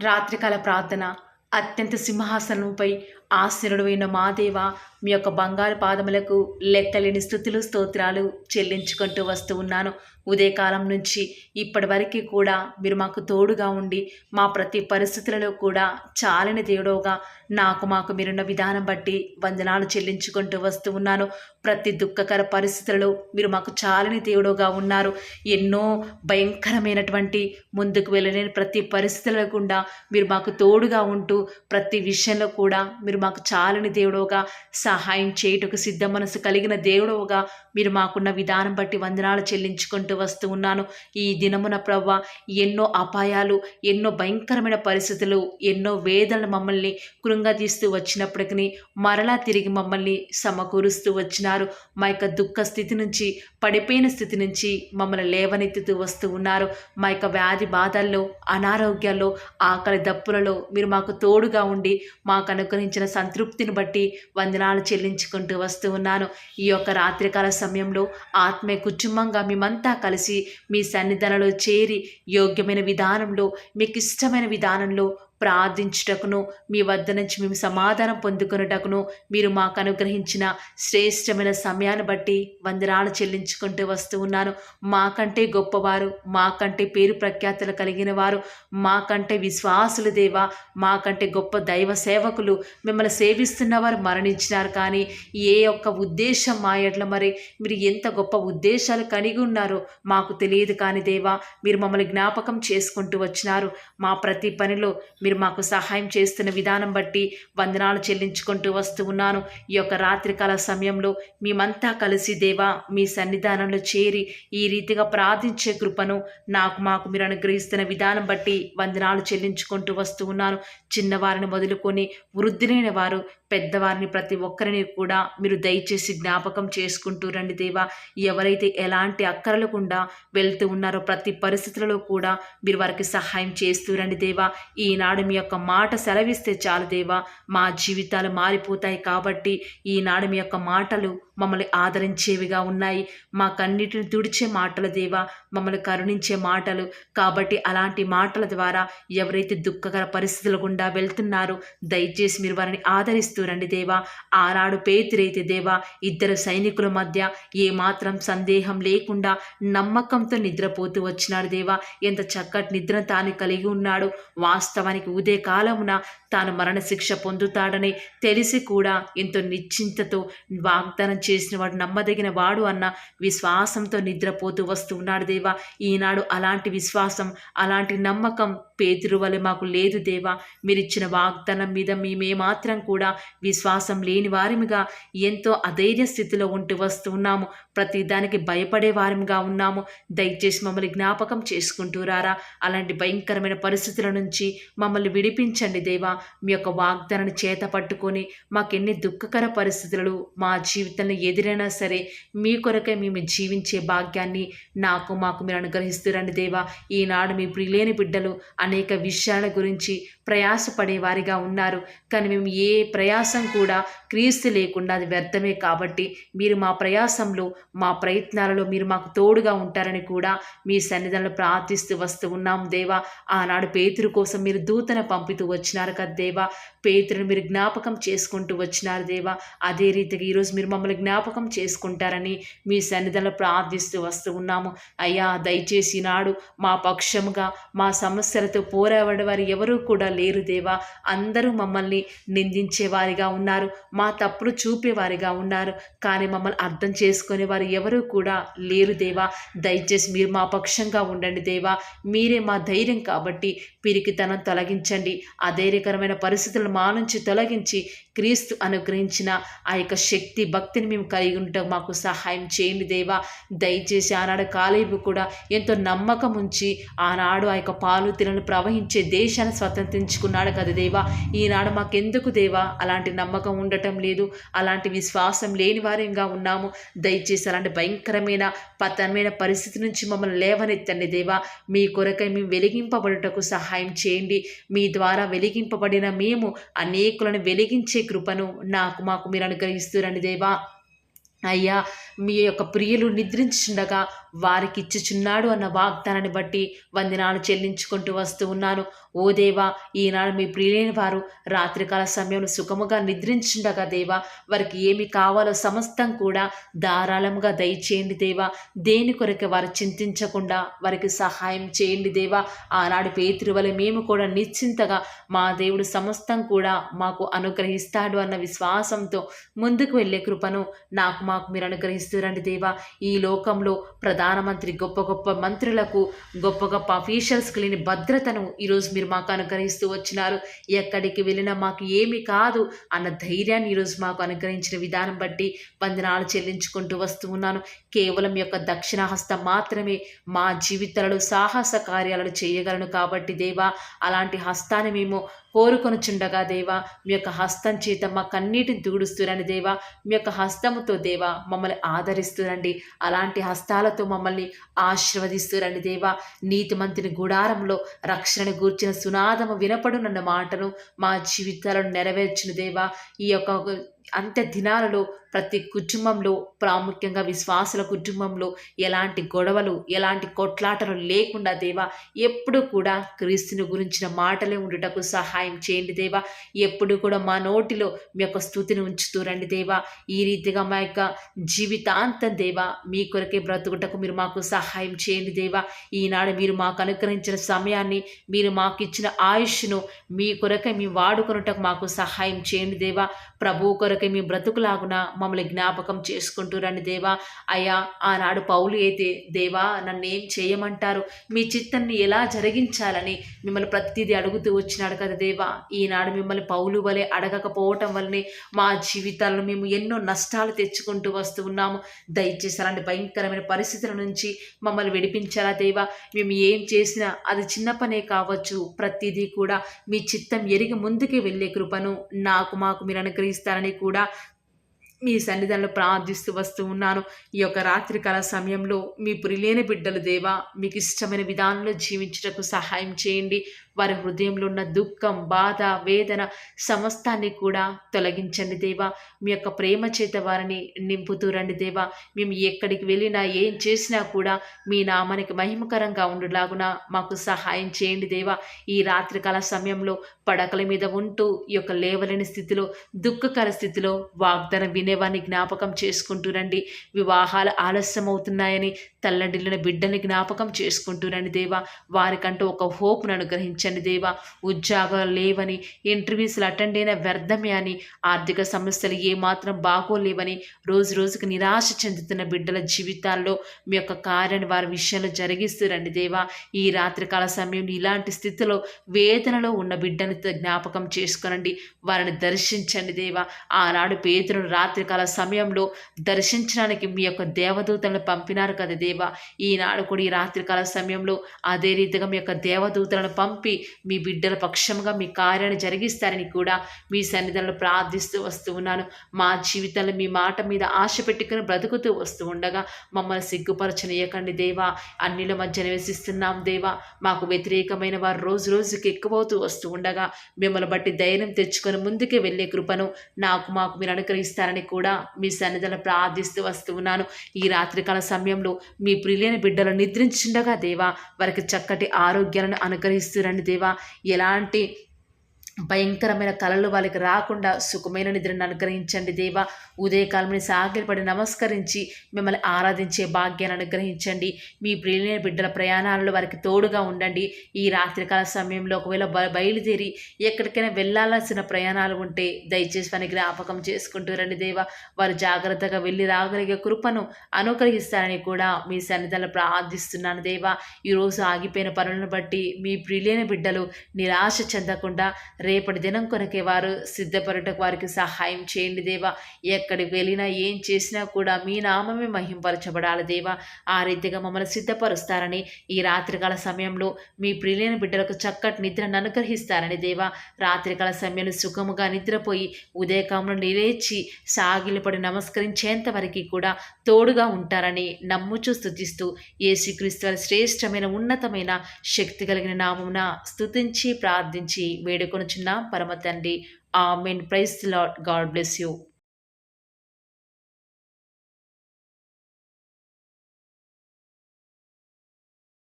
రాత్రికాల ప్రార్థన. అత్యంత సింహాసనంపై ఆసీనుడైన మా దేవ, మీ యొక్క బంగారు పాదములకు లెక్కలేని స్తుతులు స్తోత్రాలు చెల్లించుకుంటూ వస్తూ ఉన్నాను. ఉదయకాలం నుంచి ఇప్పటి వరకు కూడా మీరు మాకు తోడుగా ఉండి మా ప్రతి పరిస్థితులలో కూడా చాలని దేవుడోగా మాకు మీరున్న విధానం బట్టి వందనాలు చెల్లించుకుంటూ వస్తూ ఉన్నాను. ప్రతి దుఃఖకర పరిస్థితులలో మీరు మాకు చాలని దేవుడుగా ఉన్నారు. ఎన్నో భయంకరమైనటువంటి ముందుకు వెళ్ళలేని ప్రతి పరిస్థితుల గుండా మీరు మాకు తోడుగా ఉంటూ ప్రతి విషయంలో కూడా మీరు మాకు చాలని దేవుడుగా సహాయం చేయుటకు సిద్ధ మనసు కలిగిన దేవుడుగా మీరు మాకున్న విధానం బట్టి వందనాలు చెల్లించుకుంటూ వస్తూ ఉన్నాను. ఈ దినమున ప్రవ్వ ఎన్నో అపాయాలు, ఎన్నో భయంకరమైన పరిస్థితులు, ఎన్నో వేదనలు మమ్మల్ని కృంగదీస్తూ వచ్చినప్పటికీ మరలా తిరిగి మమ్మల్ని సమకూరుస్తూ వచ్చినారు. మా యొక్క దుఃఖ స్థితి నుంచి, పడిపోయిన స్థితి నుంచి మమ్మల్ని లేవనెత్తుతూ వస్తూ ఉన్నారు. మా యొక్క వ్యాధి బాధల్లో, అనారోగ్యాల్లో, ఆకలి దప్పులలో మీరు మాకు తోడుగా ఉండి మాకు అనుగ్రహించిన సంతృప్తిని బట్టి వందనాలు చెల్లించుకుంటూ వస్తూ ఉన్నాను. ఈ యొక్క రాత్రికాల సమయంలో ఆత్మీయ కుటుంబంగా మేమంతా కలిసి మీ సన్నిధానంలో చేరి యోగ్యమైన విధానంలో, మీకు ఇష్టమైన విధానంలో ప్రార్థించుటకును, మీ వద్ద నుంచి మేము సమాధానం పొందుకునేటకును మీరు మాకు అనుగ్రహించిన శ్రేష్టమైన సమయాన్ని బట్టి వందనాలు చెల్లించుకుంటూ వస్తూ ఉన్నాను. మాకంటే గొప్పవారు, మాకంటే పేరు ప్రఖ్యాతులు కలిగిన వారు, మాకంటే విశ్వాసులు దేవా, మాకంటే గొప్ప దైవ సేవకులు మిమ్మల్ని సేవిస్తున్న వారు మరణించినారు. కానీ ఏ ఒక్క ఉద్దేశం మా ఎడ్ల మరి మీరు ఎంత గొప్ప ఉద్దేశాలు కలిగి ఉన్నారో మాకు తెలియదు. కానీ దేవా, మీరు మమ్మల్ని జ్ఞాపకం చేసుకుంటూ వచ్చినారు. మా ప్రతి పనిలో మీరు మాకు సహాయం చేస్తున్న విధానం బట్టి వందనాలు చెల్లించుకుంటూ వస్తూ ఉన్నాను. ఈ యొక్క రాత్రికాల సమయంలో మేమంతా కలిసి దేవా మీ సన్నిధానంలో చేరి ఈ రీతిగా ప్రార్థించే కృపను మాకు మీరు అనుగ్రహిస్తున్న విధానం బట్టి వందనాలు చెల్లించుకుంటూ వస్తూ ఉన్నాను. చిన్నవారిని మొదలుకొని వృద్ధులైన వారు, పెద్దవారిని ప్రతి ఒక్కరిని కూడా మీరు దయచేసి జ్ఞాపకం చేసుకుంటూ రండి దేవా. ఎవరైతే ఎలాంటి అక్కరలకుండా వెళ్తూ ఉన్నారో ప్రతి పరిస్థితులలో కూడా మీరు వారికి సహాయం చేస్తూ రండి దేవా. ఈనాడు మీ యొక్క మాట సెలవిస్తే చాలు దేవా, మా జీవితాలు మారిపోతాయి. కాబట్టి ఈనాడు మీ యొక్క మాటలు మమ్మల్ని ఆదరించేవిగా ఉన్నాయి. మా కన్నిటిని తుడిచే మాటలు దేవా, మమ్మల్ని కరుణించే మాటలు. కాబట్టి అలాంటి మాటల ద్వారా ఎవరైతే దుఃఖకర పరిస్థితుల గుండా వెళ్తున్నారో దయచేసి మీరు వారిని ఆదరిస్తూ రండి దేవా. ఆనాడు పేతురైతే దేవా ఇద్దరు సైనికుల మధ్య ఏమాత్రం సందేహం లేకుండా నమ్మకంతో నిద్రపోతూ వచ్చినాడు దేవా. ఎంత చక్కటి నిద్రను తాను కలిగి ఉన్నాడు. వాస్తవానికి ఉదయ కాలమున తాను మరణశిక్ష పొందుతాడని తెలిసి కూడా ఎంతో నిశ్చింతతో వాగ్దానం చేసిన వాడు నమ్మదగిన వాడు అన్న విశ్వాసంతో నిద్రపోతూ వస్తూ ఉన్నాడు దేవా. ఈనాడు అలాంటి విశ్వాసం, అలాంటి నమ్మకం పేతురు వలె మాకు లేదు దేవా. మీరిచ్చిన వాగ్దానం మీద మేమేమాత్రం కూడా విశ్వాసం లేని వారిగా ఎంతో అధైర్య స్థితిలో ఉంటూ వస్తూ ఉన్నాము. ప్రతి దానికి భయపడే వారిగా ఉన్నాము. దయచేసి మమ్మల్ని జ్ఞాపకం చేసుకుంటూ రారా. అలాంటి భయంకరమైన పరిస్థితుల నుంచి మమ్మల్ని విడిపించండి దేవా. మీ యొక్క వాగ్దానాన్ని చేత పట్టుకొని మాకెన్ని దుఃఖకర పరిస్థితులు మా జీవితంలో ఎదురైనా సరే మీ కొరకే మేము జీవించే భాగ్యాన్ని మాకు మీరు అనుగ్రహిస్తురండి దేవా. ఈనాడు మీ ప్రియులేని బిడ్డలు అనేక విషయాల గురించి ప్రయాసపడే వారిగా ఉన్నారు. కానీ మేము ఏ ప్రయాసం కూడా క్రీస్తు లేకుండా అది వ్యర్థమే. కాబట్టి మీరు మా ప్రయాసంలో, మా ప్రయత్నాలలో మీరు మాకు తోడుగా ఉంటారని కూడా మీ సన్నిధానంలో ప్రార్థిస్తూ వస్తూ ఉన్నాం దేవా. ఆనాడు పేతురు కోసం మీరు దూతను పంపుతూ వచ్చినారు కదా దేవా. పేతురుని మీరు జ్ఞాపకం చేసుకుంటూ వచ్చినారు దేవా. అదే రీతిగా ఈరోజు మీరు మమ్మల్ని జ్ఞాపకం చేసుకుంటారని మీ సన్నిధానంలో ప్రార్థిస్తూ వస్తూ ఉన్నాము. అయ్యా, దయచేసి నాడు మా పక్షముగా మా సమస్యలతో పోరాడే వారు ఎవరూ కూడా లేరు దేవా. అందరూ మమ్మల్ని నిందించేవారిగా ఉన్నారు, మా తప్పులు చూపేవారిగా ఉన్నారు. కానీ మమ్మల్ని అర్థం చేసుకునే వారు ఎవరూ కూడా లేరు దేవా. దయచేసి మీరు మా పక్షంగా ఉండండి దేవా. మీరే మా ధైర్యం. కాబట్టి పిరికితనం తొలగించండి. అధైర్యకరమైన పరిస్థితులను మా నుంచి తొలగించి క్రీస్తు అనుగ్రహించిన ఆ యొక్క శక్తి, భక్తిని మేము కలిగి ఉండటం మాకు సహాయం చేయండి దేవా. దయచేసి ఆనాడు కాలేబు కూడా ఎంతో నమ్మకం ఉంచి ఆనాడు ఆ యొక్క పాలు తినను ప్రవహించే దేశాన్ని స్వతంత్రించుకున్నాడు కదా దేవా. ఈనాడు మాకెందుకు దేవా అలాంటి నమ్మకం ఉండటం లేదు, అలాంటి విశ్వాసం లేని వారిగా ఉన్నాము. దయచేసి అలాంటి భయంకరమైన పతనమైన పరిస్థితి నుంచి మమ్మల్ని లేవనెత్తండి దేవా. మీ కొరకై మేము వెలిగింపబడుటకు సహాయం చేయండి. మీ ద్వారా వెలిగింపబడిన మేము అనేకులను వెలిగించే కృపను మాకు మీరు అనుగ్రహిస్తురండి దేవా. అయ్యా, మీ యొక్క ప్రియులు నిద్రించుండగా వారికి ఇచ్చుచున్నాడు అన్న వాగ్దానాన్ని బట్టి వందనాలు చెల్లించుకుంటూ వస్తూ ఉన్నాను. ఓ దేవా, ఈనాడు మీ ప్రియులైన వారు రాత్రికాల సమయంలో సుఖముగా నిద్రించుండగా దేవా, వారికి ఏమి కావాలో సమస్తం కూడా ధారాళముగా దయచేయండి దేవా. దేని కొరకు వారు చింతించకుండా వారికి సహాయం చేయండి దేవా. ఆనాడు పేతురు వలె మేము కూడా నిశ్చింతగా మా దేవుడు సమస్తం కూడా మాకు అనుగ్రహిస్తాడు అన్న విశ్వాసంతో ముందుకు వెళ్ళే కృపను మాకు మీరు అనుగ్రహిస్తూ రండి దేవా. ఈ లోకంలో ప్రధానమంత్రి గొప్ప గొప్ప మంత్రులకు గొప్ప గొప్ప అఫీషియల్స్కి లేని భద్రతను ఈరోజు మీరు మాకు అనుగ్రహిస్తూ వచ్చినారు. ఎక్కడికి వెళ్ళినా మాకు ఏమి కాదు అన్న ధైర్యాన్ని ఈరోజు మాకు అనుగ్రహించిన విధానం బట్టి వందనాలు చెల్లించుకుంటూ వస్తూ ఉన్నాను. కేవలం యొక్క దక్షిణ హస్తం మాత్రమే మా జీవితాలలో సాహస కార్యాలను చేయగలను కాబట్టి దేవా, అలాంటి హస్తాన్ని మేము కోరుకొనుచుండగా దేవా, మీ యొక్క హస్తం చేత మా కన్నీటిని తుడుస్తురండి దేవా. మీ యొక్క హస్తముతో దేవా మమ్మల్ని ఆదరిస్తురండి. అలాంటి హస్తాలతో మమ్మల్ని ఆశీర్వదిస్తురండి దేవా. నీతిమంతుని గుడారంలో రక్షణను గూర్చిన సునాదము వినపడునన్న మాటను మా జీవితాలను నెరవేర్చును దేవా. ఈ యొక్క అంత్య దినాలలో ప్రతి కుటుంబంలో, ప్రాముఖ్యంగా విశ్వాసుల కుటుంబంలో ఎలాంటి గొడవలు, ఎలాంటి కొట్లాటలు లేకుండా దేవా, ఎప్పుడు కూడా క్రీస్తుని గురించిన మాటలే ఉండుటకు సహాయం చేయండి దేవా. ఎప్పుడు కూడా మా నోటిలో మీ యొక్క స్తుతిని ఉంచుతూ రండి దేవా. ఈ రీతిగా మా యొక్క జీవితాంతం దేవా మీ కొరకే బ్రతుకుటకు మీరు మాకు సహాయం చేయండి దేవా. ఈనాడు మీరు మాకు అనుగ్రహించిన సమయాన్ని, మీరు మాకు ఇచ్చిన ఆయుష్ను మీ కొరకే మేము వాడుకొనుటకు మాకు సహాయం చేయండి దేవా. ప్రభువు కొరకే మీ బ్రతుకులాగున మమ్మల్ని జ్ఞాపకం చేసుకుంటూ రండి దేవా. అయ్యా, ఆనాడు పౌలు అయితే దేవా నన్ను ఏం చేయమంటారు, మీ చిత్తాన్ని ఎలా జరిగించాలని మిమ్మల్ని ప్రతిదీ అడుగుతూ వచ్చినాడు కదా దేవా. ఈనాడు మిమ్మల్ని పౌలు వలె అడగకపోవటం వల్లనే మా జీవితాలను మేము ఎన్నో నష్టాలు తెచ్చుకుంటూ వస్తూ ఉన్నాము. దయచేసి అలాంటి భయంకరమైన పరిస్థితుల నుంచి మమ్మల్ని విడిపించాలా దేవా. మేము ఏం చేసినా అది చిన్న పనే కావచ్చు, ప్రతిదీ కూడా మీ చిత్తం ఎరిగి ముందుకు వెళ్ళే కృపను మాకు మీరు అనుగ్రహిస్తారని కూడా మీ సన్నిధానంలో ప్రార్థిస్తూ వస్తూ ఉన్నాను. ఈ యొక్క రాత్రికాల సమయంలో మీ ప్రియులైన బిడ్డలు దేవా మీకు ఇష్టమైన విధానంలో జీవించుటకు సహాయం చేయండి. వారి హృదయంలో ఉన్న దుఃఖం, బాధ, వేదన సమస్తాన్ని కూడా తొలగించండి దేవా. మీ యొక్క ప్రేమ చేత వారిని నింపుతూ రండి దేవా. మేము ఎక్కడికి వెళ్ళినా ఏం చేసినా కూడా మీ నామానికి మహిమకరంగా ఉండులాగున మాకు సహాయం చేయండి దేవా. ఈ రాత్రికాల సమయంలో పడకల మీద ఉంటూ ఈ యొక్క లేవలేని స్థితిలో, దుఃఖకర స్థితిలో వాగ్దానం వినేవాన్ని జ్ఞాపకం చేసుకుంటూ రండి. వివాహాలు ఆలస్యం అవుతున్నాయని తల్లడిల్లిన బిడ్డల్ని జ్ఞాపకం చేసుకుంటూ రండి దేవా. వారికంటూ ఒక హోప్ను అనుగ్రహించండి దేవా. ఉద్యోగాలు లేవని, ఇంటర్వ్యూస్లు అటెండ్ అయిన వ్యర్థమే అని, ఆర్థిక సమస్యలు ఏమాత్రం బాగోలేవని రోజు రోజుకు నిరాశ చెందుతున్న బిడ్డల జీవితాల్లో మీ యొక్క కార్యాన్ని వారి విషయంలో జరిగిస్తూ రండి దేవా. ఈ రాత్రికాల సమయంలో ఇలాంటి స్థితిలో వేదనలో ఉన్న బిడ్డని జ్ఞాపకం చేసుకొనండి. వారిని దర్శించండి దేవా. ఆనాడు పేతురును రాత్రికాల సమయంలో దర్శించడానికి మీ యొక్క దేవదూతలను పంపినారు కదా దేవా. ఈనాడు కూడా ఈ రాత్రికాల సమయంలో అదే రీతిగా మీ యొక్క దేవదూతలను పంపి మీ బిడ్డల పక్షంగా మీ కార్యాన్ని జరిగిస్తారని కూడా మీ సన్నిధానంలో ప్రార్థిస్తూ వస్తూ ఉన్నాను. మా జీవితంలో మీ మాట మీద ఆశ పెట్టుకుని బ్రతుకుతూ వస్తూ ఉండగా మమ్మల్ని సిగ్గుపరచనీయకండి దేవా. అన్నిల మధ్య నివసిస్తున్నాం దేవా. మాకు వ్యతిరేకమైన వారు రోజు రోజుకి ఎక్కువవుతూ వస్తూ ఉండగా మిమ్మల్ని బట్టి ధైర్యం తెచ్చుకొని ముందుకే వెళ్ళే కృపను మాకు మీరు అనుగ్రహిస్తారని కూడా మీ సన్నిధిలో ప్రార్థిస్తూ వస్తూ ఉన్నాను. ఈ రాత్రికాల సమయంలో మీ ప్రియులైన బిడ్డలు నిద్రించుండగా దేవా వారికి చక్కటి ఆరోగ్యాలను అనుగ్రహిస్తురండి దేవా. ఎలాంటి భయంకరమైన కళలు వాళ్ళకి రాకుండా సుఖమైన నిద్రను అనుగ్రహించండి దేవా. ఉదయకాలమని సాగిలపడి నమస్కరించి మిమ్మల్ని ఆరాధించే భాగ్యాన్ని అనుగ్రహించండి. మీ ప్రియులైన బిడ్డల ప్రయాణాలలో వారికి తోడుగా ఉండండి. ఈ రాత్రికాల సమయంలో ఒకవేళ బయలుదేరి ఎక్కడికైనా వెళ్ళాల్సిన ప్రయాణాలు ఉంటే దయచేసి వారిని జ్ఞాపకం చేసుకుంటూ రండి దేవా. వారు జాగ్రత్తగా వెళ్ళి రాగలిగే కృపను అనుగ్రహిస్తారని కూడా మీ సన్నిధానంలో ప్రార్థిస్తున్నాను దేవా. ఈరోజు ఆగిపోయిన పనులను బట్టి మీ ప్రియులైన బిడ్డలు నిరాశ చెందకుండా రేపటి దినం కొరకే వారు సిద్ధపడటకు వారికి సహాయం చేయండి దేవా. ఎక్కడికి వెళ్ళినా ఏం చేసినా కూడా మీ నామమే మహింపరచబడాలి దేవా. ఆ రీతిగా మమ్మల్ని సిద్ధపరుస్తారని ఈ రాత్రికాల సమయంలో మీ ప్రియులైన బిడ్డలకు చక్కటి నిద్రను అనుగ్రహిస్తారని దేవా. రాత్రికాల సమయంలో సుఖముగా నిద్రపోయి ఉదయకాలంలో నిలేచి సాగిలపడి నమస్కరించేంత వరకు కూడా తోడుగా ఉంటారని నమ్ముచూ స్తుతిస్తూ యేసుక్రీస్తు వారి శ్రేష్టమైన ఉన్నతమైన శక్తి కలిగిన నామమున స్తుతించి ప్రార్థించి వేడుకొనుచున్నాం పరమ తండ్రి. Amen. Praise the lord. God bless you.